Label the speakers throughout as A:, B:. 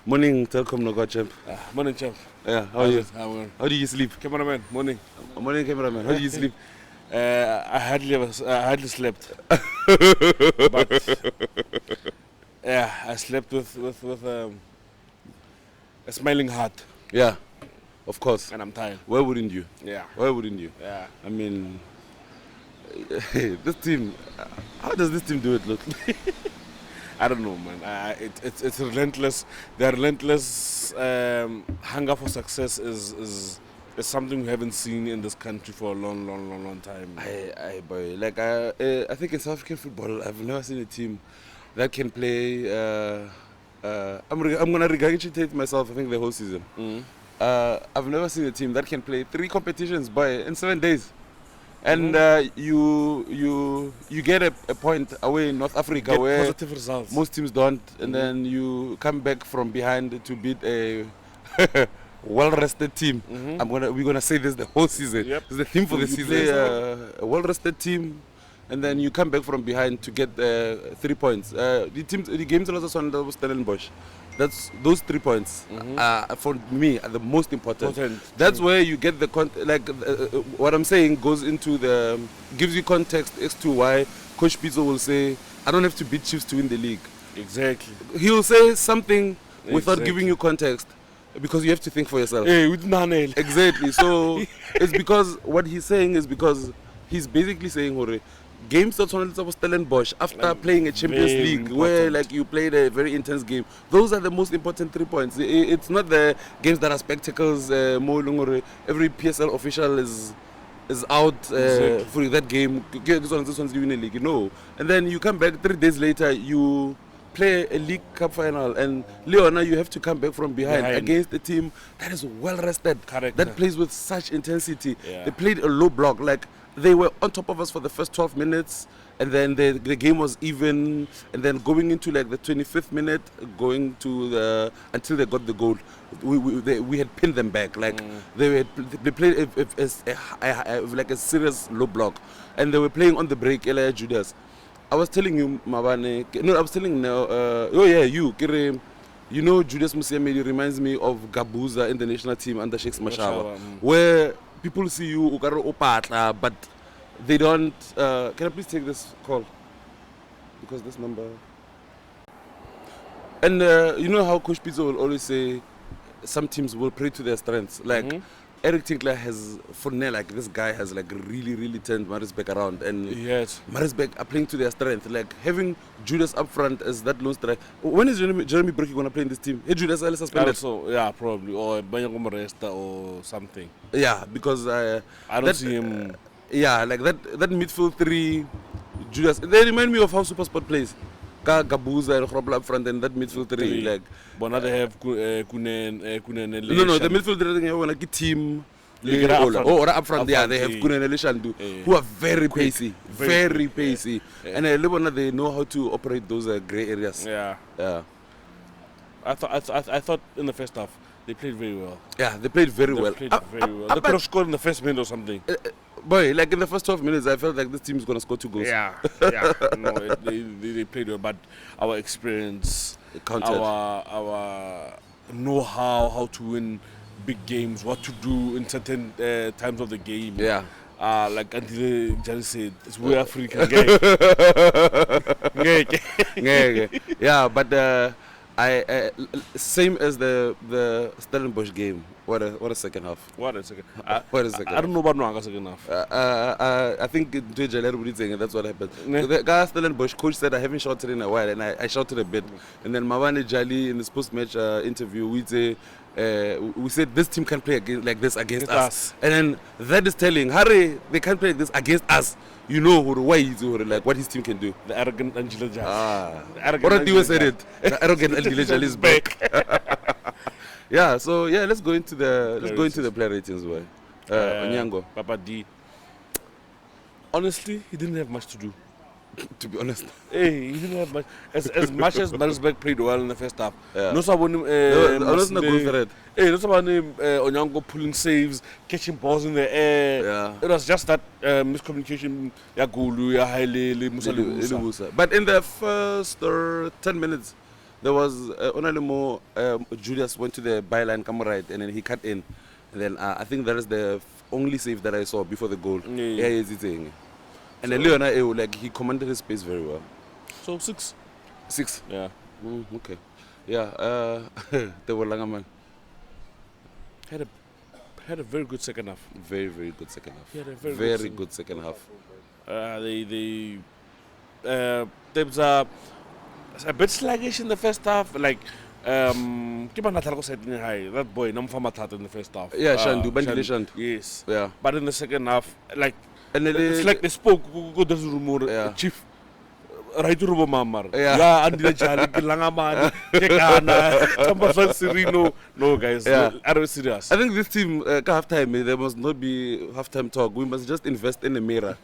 A: Morning, Telkom Noga champ.
B: Morning, champ.
A: Yeah, how are you? How do you sleep?
B: Cameraman, morning.
A: Morning, cameraman. How do you sleep?
B: I hardly slept. But yeah, I slept with a smiling heart.
A: Yeah, of course.
B: And I'm tired.
A: Why wouldn't you?
B: Yeah.
A: Why wouldn't you?
B: Yeah.
A: I mean, this team. How does this team do it? Look.
B: I don't know, man. It's relentless. The relentless hunger for success is something we haven't seen in this country for a long time.
A: Boy, like I think in South African football, I've never seen a team that can play. I'm gonna regurgitate myself. I think the whole season. I've never seen a team that can play 3 competitions, boy, in 7 days. And you get a point away in North Africa
B: Get
A: where
B: positive results.
A: most teams don't, and then you come back from behind to beat a well-rested team. We're gonna say this the whole season.
B: Yep.
A: It's the theme for the season. A well-rested team, and then you come back from behind to get 3 points. The games also Sundowns, Stellenbosch. That's those 3 points for me are the most important. That's where you get the what I'm saying goes into gives you context as to why Coach Pizzo will say, I don't have to beat Chiefs to win the league.
B: Exactly.
A: He'll say something without giving you context because you have to think for yourself.
B: Hey, we didn't
A: exactly. So it's because what he's saying is because he's basically saying, Hore, games that was Stellenbosch after playing a Champions League where like you played a very intense game. Those are the most important 3 points. It's not the games that are spectacles. Every PSL official is out for that game. This one's doing a league. No, and then you come back 3 days later. You play a League Cup final, and Leona, you have to come back from behind against a team that is well rested.
B: Correct.
A: That plays with such intensity.
B: Yeah.
A: They played a low block, like. They were on top of us for the first 12 minutes, and then the game was even, and then going into like the 25th minute, going to until they got the goal, we had pinned them back. Like they played like a serious low block, and they were playing on the break. Elia Judas, I was telling you, Mabane. No, I was telling you know, Judas Musiamedi reminds me of Gabuza in the national team under Sheikh Mashaba, where people see you ukaro opatla, but they don't. Can I please take this call? Because this number. And you know how Coach Pizzo will always say, some teams will play to their strengths. Like Eric Tinkler has, for now, like this guy has like really turned Maritzbug around, and
B: yes,
A: Maritzbug are playing to their strength. Like having Judas up front as that lone striker. When is Jeremy Bricky gonna play in this team? Hey, Judas is suspended.
B: Also, yeah, probably, or Banyago Resta or something.
A: Yeah, because
B: I don't see him.
A: Like that midfield 3, Judas. They remind me of how SuperSport plays. Gabuza and Robla up front, and that midfield 3. Like,
B: but now they have Kunen.
A: No, the midfield 3 are like a team. Or up front, yeah, they have Kunen and Lishandu, who are very pacey, very pacey. And they know how to operate those grey areas.
B: Yeah. I thought in the first half they played very well.
A: Yeah, they played very well.
B: They could have scored in the first minute or something.
A: Boy, like in the first 12 minutes, I felt like this team is going to score 2 goals.
B: Yeah. No, they played well, but our experience, our know-how, how to win big games, what to do in certain times of the game.
A: Yeah.
B: Like Anthony Jani said, it's we African.
A: Yeah, but same as the Stellenbosch game. What a second half.
B: What a second.
A: I
B: don't know about no second half.
A: I think that's what happened. The guy Stellenbosch coach said I haven't shouted in a while, and I shouted a bit. And then Mawane Jali in this post-match interview, we said this team can't play like this against us. And then that is telling Harry they can't play like this against us. You know why he's like what his team can do.
B: The arrogant Angela Jali.
A: What you said it. The arrogant Angela Jali is back. Yeah, so let's go into the player ratings. Onyango.
B: Papa D. Honestly, he didn't have much to do.
A: To be honest,
B: hey, he didn't have much. As much as Maritzbug played well in the first half.
A: Yeah.
B: No someone. Onyango pulling saves, catching balls in the air.
A: Yeah.
B: It was just that miscommunication. Yagulu, Yahaile, Musa.
A: But in the first 10 minutes, There was Onalemo, Julius went to the byline, come right, and then he cut in. And then I think that is the only save that I saw before the goal.
B: Yeah.
A: And then Leona, like, he commanded his space very well.
B: So 6.
A: 6?
B: Yeah.
A: Okay. Yeah, they were Langaman.
B: Had a very good second half.
A: Very, very good second half.
B: He had a
A: very good second half.
B: There was a bit sluggish in the first half. Like, that boy, Namfamathat in the first half.
A: Yeah, Shandu, Bandile Shandu.
B: Yes.
A: Yeah.
B: But in the second half, like,
A: and
B: it's like they spoke.
A: Yeah.
B: Chief. Right to Rubo Mamar.
A: Yeah.
B: Andile Jali, Langaman, Kekana, Chamberlain Serino. No, guys, are we serious?
A: I think this team, halftime, there must not be halftime talk. We must just invest in a mirror.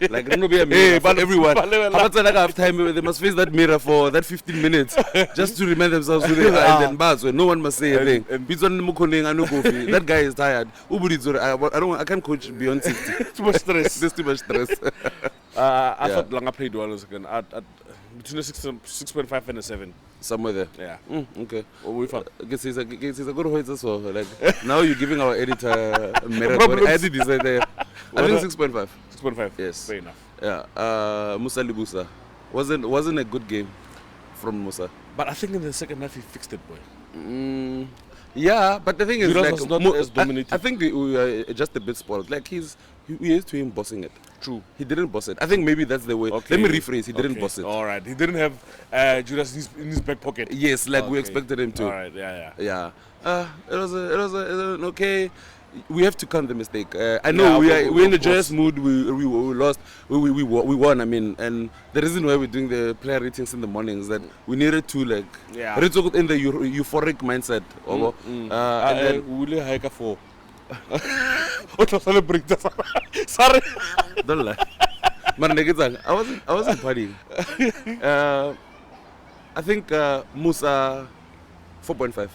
A: Like, there must be a mirror for everyone. After like halftime, they must face that mirror for that 15 minutes just to remind themselves who they are. And then bars where no one must say a thing. That guy is tired. I can't coach beyond 60.
B: Too much stress.
A: There's too much stress.
B: I thought Langa played well again. Between a 6.5 and a 7.
A: Somewhere there.
B: Yeah.
A: Okay.
B: What we found?
A: He's a good host as well. Like, now you're giving our editor a merit. I did decide there. I think 6.5.
B: 6.5.
A: Yes.
B: Fair enough.
A: Yeah. Musa Libusa wasn't a good game from Musa.
B: But I think in the second half he fixed it, boy.
A: Yeah, but the thing is,
B: Juras
A: like,
B: was not as dominating.
A: I think we were just a bit spoiled. Like, we used to him bossing it.
B: True.
A: He didn't boss it. I think maybe that's the way.
B: Okay.
A: Let me rephrase. He didn't boss it.
B: All right. He didn't have Judas in his back pocket.
A: Yes, like we expected him to.
B: All right. Yeah.
A: Yeah. It was an okay. We have to count the mistake. I know we're in a joyous mood. We lost. We won. I mean, and the reason why we're doing the player ratings in the mornings that we needed to, like, in the euphoric mindset. And then
B: we hike for. Sorry.
A: Don't lie. Man, I wasn't partying. I think Musa 4.5.
B: Boy,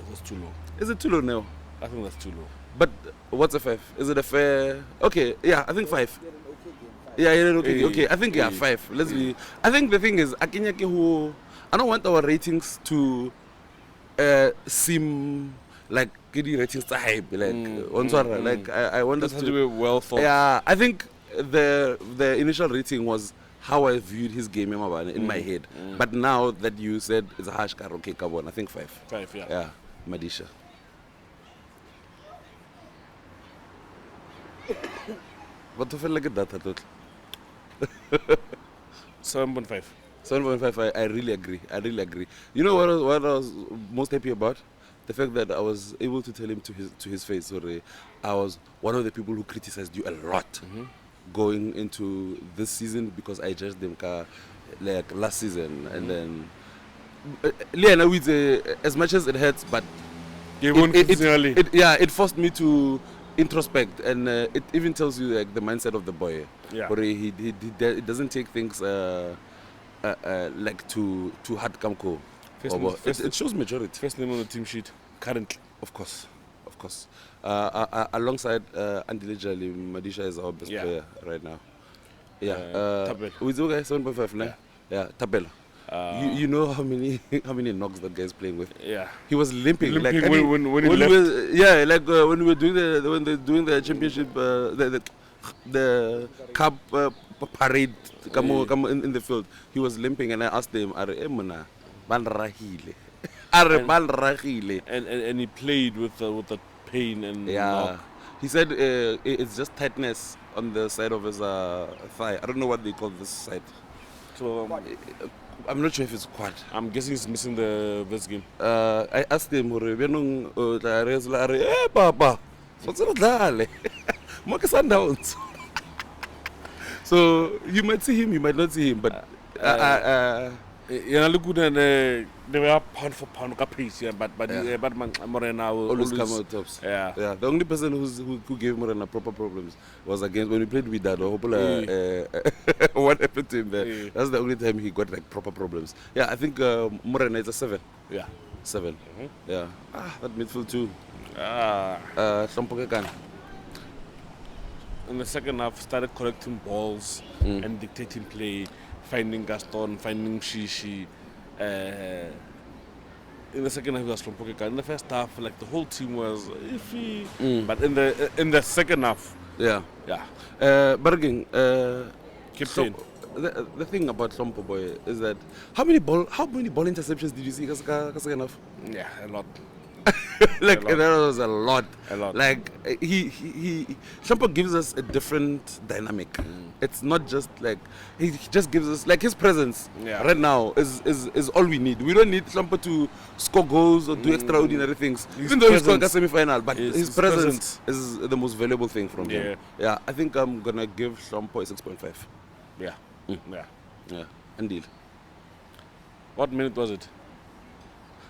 B: that's too low.
A: Is it too low now?
B: I think that's too low.
A: But what's a 5? Is it a fair? Okay, yeah, I think 5. Yeah, okay. I think 5. Let's be. I think the thing is, I don't want our ratings to seem like ratings to hype. Like like I want us to
B: be well thought.
A: Yeah, I think the initial rating was how I viewed his game in my head. But now that you said it's a harsh car, okay, come on, I think 5.
B: 5, yeah.
A: Yeah, Madisha. What the feel like that?
B: 7.5.
A: 7.5. I really agree. You know what I was most happy about? The fact that I was able to tell him to his face, sorry, I was one of the people who criticized you a lot going into this season because I judged them like last season, and then as much as it hurts, but it forced me to introspect, and it even tells you like the mindset of the boy.
B: Yeah.
A: But he doesn't take things like too hard camco. It shows majority.
B: First name on the team sheet currently.
A: Of course. Alongside Andile Jali, Madisha is our best player right now. Yeah. With you guys 7.5 now. Yeah. Tabela. You know how many knocks that guy is playing with.
B: Yeah.
A: He was limping like
B: when he left.
A: When we were doing the championship, the cup parade, in the field. He was limping, and I asked him, "Are emuna balrahile?"
B: And he played with the pain and knock.
A: He said it's just tightness on the side of his thigh. I don't know what they call this side.
B: So
A: I'm not sure if it's quad.
B: I'm guessing he's missing this game.
A: I asked him, Papa, what's that? Sundowns. So you might see him, you might not see him, but
B: look good, and they were pound for pound pace, but Morena will
A: always come out tops.
B: Yeah.
A: The only person who gave Morena proper problems was against when we played with Dado. What happened to him there? That's the only time he got like proper problems. Yeah, I think Morena is a 7.
B: Yeah.
A: 7. Yeah. That midfield too.
B: In the second half, started collecting balls and dictating play, finding Gaston, finding Shishi. In the second half, he was from Pokeka. In the first half, like the whole team was iffy. But in the second half,
A: yeah. But again,
B: Captain.
A: The thing about Hlompo boy is that how many ball interceptions did you see second half?
B: Yeah, a lot.
A: Like that was a lot.
B: A lot.
A: Like Hlompo gives us a different dynamic. It's not just like he just gives us like his presence right now is all we need. We don't need Hlompo to score goals or do extraordinary things. Even though he's scored a semi-final, but his presence is the most valuable thing from him. Yeah, I think I'm gonna give Hlompo a 6.5.
B: Yeah.
A: Yeah. And deal.
B: What minute was it?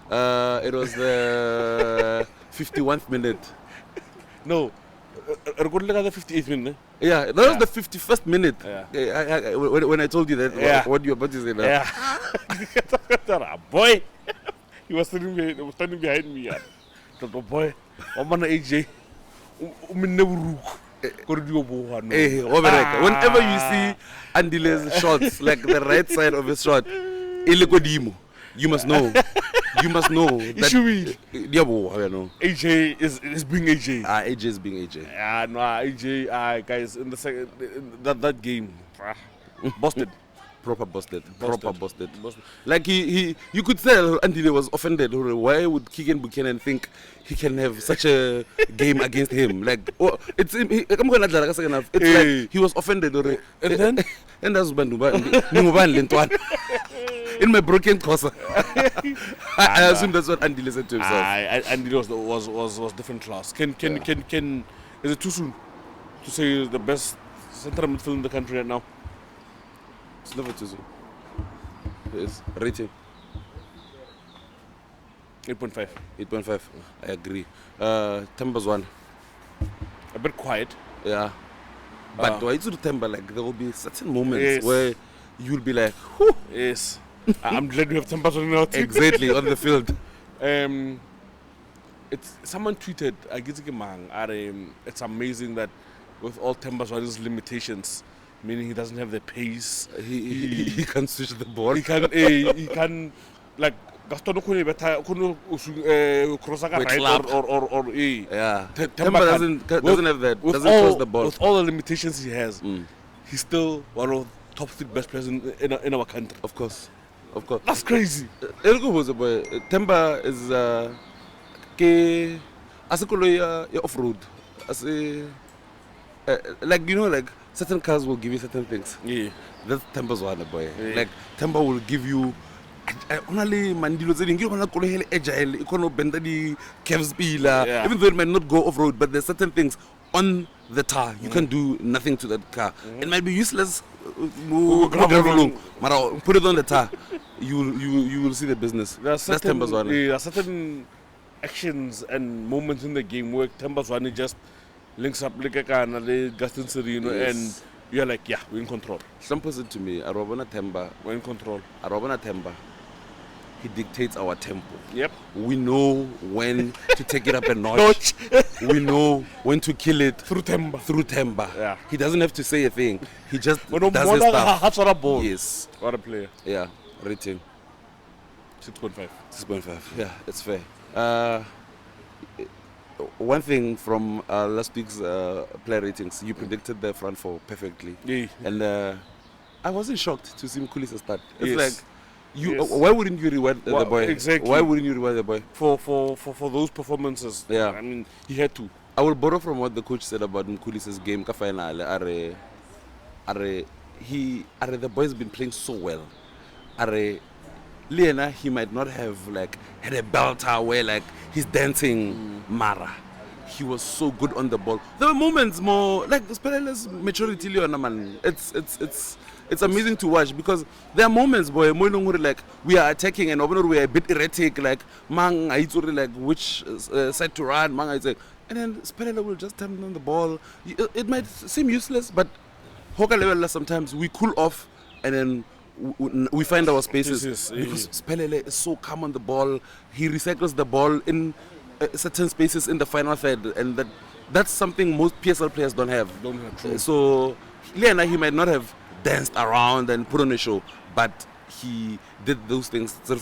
A: It was the 51th minute.
B: No. The 58th minute.
A: Yeah, that was the 51st minute.
B: Yeah.
A: When I told you that, what you were about to say now.
B: Yeah. Boy, he was standing behind me. Boy, I'm on AJ.
A: Whenever you see Andile's shots, like the right side of his shot, you must know. You must know that
B: AJ is being AJ.
A: AJ is being AJ.
B: Yeah, no, AJ, guys, in the second that game, busted.
A: Proper busted. Like you could tell Andile was offended. Why would Keegan Buchanan think he can have such a game against him? Like, it's like he was offended. And then and that's in my broken cosa. I assume that's what Andile said to himself.
B: Andile was different class. Can is it too soon to say the best central midfield in the country right now?
A: It's never too soon. It's rating
B: 8.5.
A: 8.5. I agree. Temba's one.
B: A bit quiet.
A: Yeah. But why to Temba? Like there will be certain moments where you'll be like, whew.
B: Yes. I'm glad we have Temba's one now.
A: Exactly on the field.
B: Someone tweeted, it's amazing that with all Temba's one's limitations, meaning he doesn't have the pace.
A: He can switch the ball.
B: He can like Gaston
A: Temba doesn't have that. Doesn't cross the ball.
B: With all the limitations he has, he's still one of the top 3 best players in our country.
A: Of course.
B: That's crazy.
A: Temba is off-road. Like, you know, like certain cars will give you certain things.
B: Yeah.
A: That's Temba's one, boy. Yeah. Like Temba will give you only mandilo agile, bend the calves even though it might not go off-road, but there's certain things on the tar. You can do nothing to that car. It might be useless. Put it on the tar. You will see the business. That's Temba's one.
B: There are certain actions and moments in the game where Temba's one just links up like Gaston Serino, and you're like, yeah, we're in control.
A: Some person to me, Arobana Temba,
B: we're in control.
A: Arobana Temba, he dictates our tempo.
B: Yep.
A: We know when to take it up a notch. We know when to kill it
B: through Temba.
A: Yeah. He doesn't have to say a thing. He just does his stuff. Yes.
B: What a player.
A: Yeah. Rating
B: 6.5.
A: 6.5. Yeah, it's fair. One thing from last week's player ratings, you predicted the front four perfectly.
B: Yeah.
A: And I wasn't shocked to see Mkhulisa start. It's like, why wouldn't you reward the boy?
B: Exactly.
A: Why wouldn't you reward the boy?
B: For those performances.
A: Yeah.
B: I mean, he had to.
A: I will borrow from what the coach said about Mkhulisa's game. The boy's been playing so well. Liena, he might not have like had a belter where like he's dancing Mara. He was so good on the ball. There were moments more like Spelele's maturity, Leona, man. It's amazing to watch because there are moments, boy, like we are attacking and we are a bit erratic, like man, like which side to run, man, and then Spelele will just turn on the ball. It might seem useless, but Hoka level sometimes we cool off and then we find our spaces because Spelele is so calm on the ball. He recycles the ball in certain spaces in the final third, and that's something most PSL players don't have.
B: True.
A: So Liana, he might not have danced around and put on a show, but he did those things. So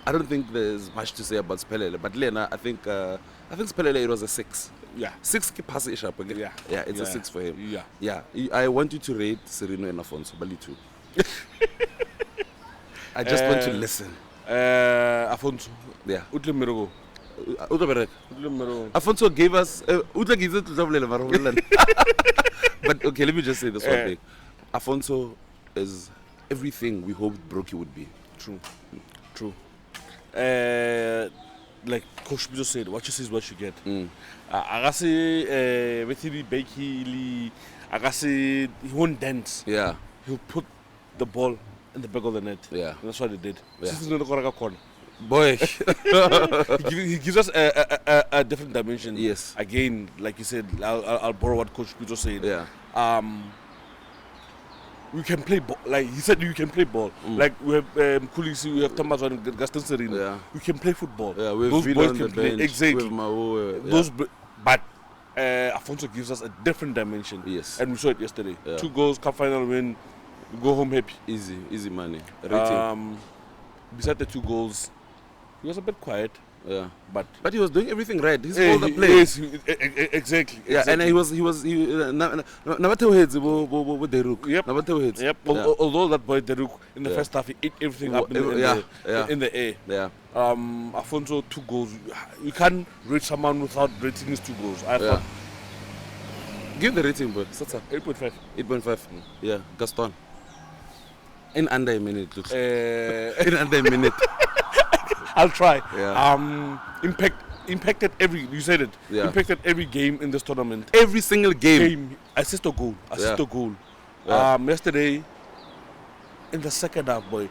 A: I don't think there's much to say about Spelele. But Lena, I think Spelele, it was a 6.
B: Yeah.
A: 6 pass it sharp again.
B: Yeah.
A: Yeah, it's a 6 for him.
B: Yeah.
A: Yeah. I want you to rate Serino and Afonso, Bali too. I just want to listen.
B: Afonso.
A: Yeah.
B: Utle Mirogo.
A: Afonso gave us but okay, let me just say this one thing. Afonso is everything we hoped Brokey would be.
B: True. Like Coach Bizo said, what you see is what you get. Agasi Vetiri Bakey Agasi he won't dance.
A: Yeah.
B: He'll put the ball in the back of the net.
A: Yeah.
B: And that's what he did.
A: Yeah. Boy.
B: he gives us a different dimension.
A: Yes.
B: Again, like you said, I'll borrow what Coach Bizo said.
A: Yeah.
B: We can play ball. Like he said, you can play ball. Like we have Kulisi, we have Thomas and Gaston Serino.
A: Yeah.
B: We can play football.
A: Yeah, we have
B: those
A: Villa
B: boys
A: on
B: can
A: the
B: play.
A: bench.
B: Exactly.
A: Those
B: But Afonso gives us a different dimension.
A: Yes.
B: And we saw it yesterday.
A: Yeah.
B: 2 goals, cup final win, we go home happy.
A: Easy money. Rating.
B: Beside the 2 goals, he was a bit quiet.
A: Yeah.
B: But
A: he was doing everything right. He's all the players.
B: Yes, exactly.
A: Yeah, and he was with the rook.
B: Yep.
A: Yep.
B: Although that boy Deruk in the first half he ate everything up in the air.
A: Yeah.
B: Afonso 2 goals. You can't rate someone without rating his 2 goals. I thought.
A: Give the rating, boy.
B: 8.5.
A: 8.5. Yeah. Gaston. In under a minute. In under a minute.
B: I'll try.
A: Yeah.
B: Impacted every. You said it.
A: Yeah.
B: Impacted every game in this tournament.
A: Every single game.
B: Assist or goal. Assist or goal.
A: Yeah.
B: Yesterday, in the second half, boy,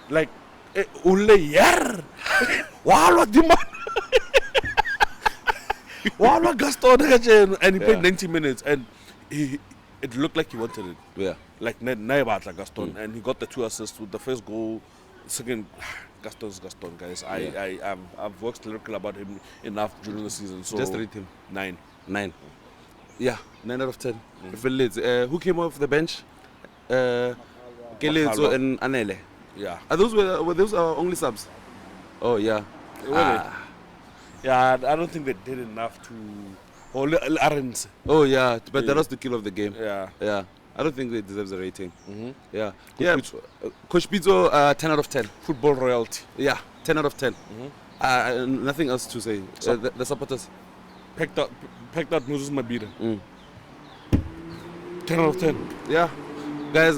B: like only yar. Wow, demand. Wow, Gaston and he played 90 minutes and it looked like he wanted it.
A: Yeah.
B: Like Naibat Gaston and he got the 2 assists with the first goal. Second, Gaston's Gaston, guys. I've worked lyrical about him enough during the season. So
A: just rate him
B: 9.
A: 9. Yeah, 9 out of 10. Who came off the bench? Kelezo and Anele.
B: Yeah.
A: Are those our only subs? Oh yeah.
B: Really? Yeah, I don't think they did enough to. Or Arends.
A: Oh yeah, but that was the kill of the game.
B: Yeah.
A: Yeah. I don't think they deserve a rating. Yeah.
B: Coach
A: Pizzo, 10 out of 10.
B: Football royalty.
A: Yeah, 10 out of 10. Nothing else to say. The supporters.
B: Packed out Moses Mabida. 10 out of 10.
A: Yeah. Guys,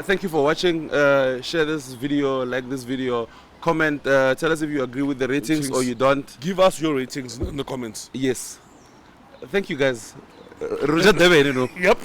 A: thank you for watching. Share this video, like this video, comment, tell us if you agree with the ratings or you don't.
B: Give us your ratings in the comments.
A: Yes. Thank you guys. Roger Debe, you know.
B: Yep.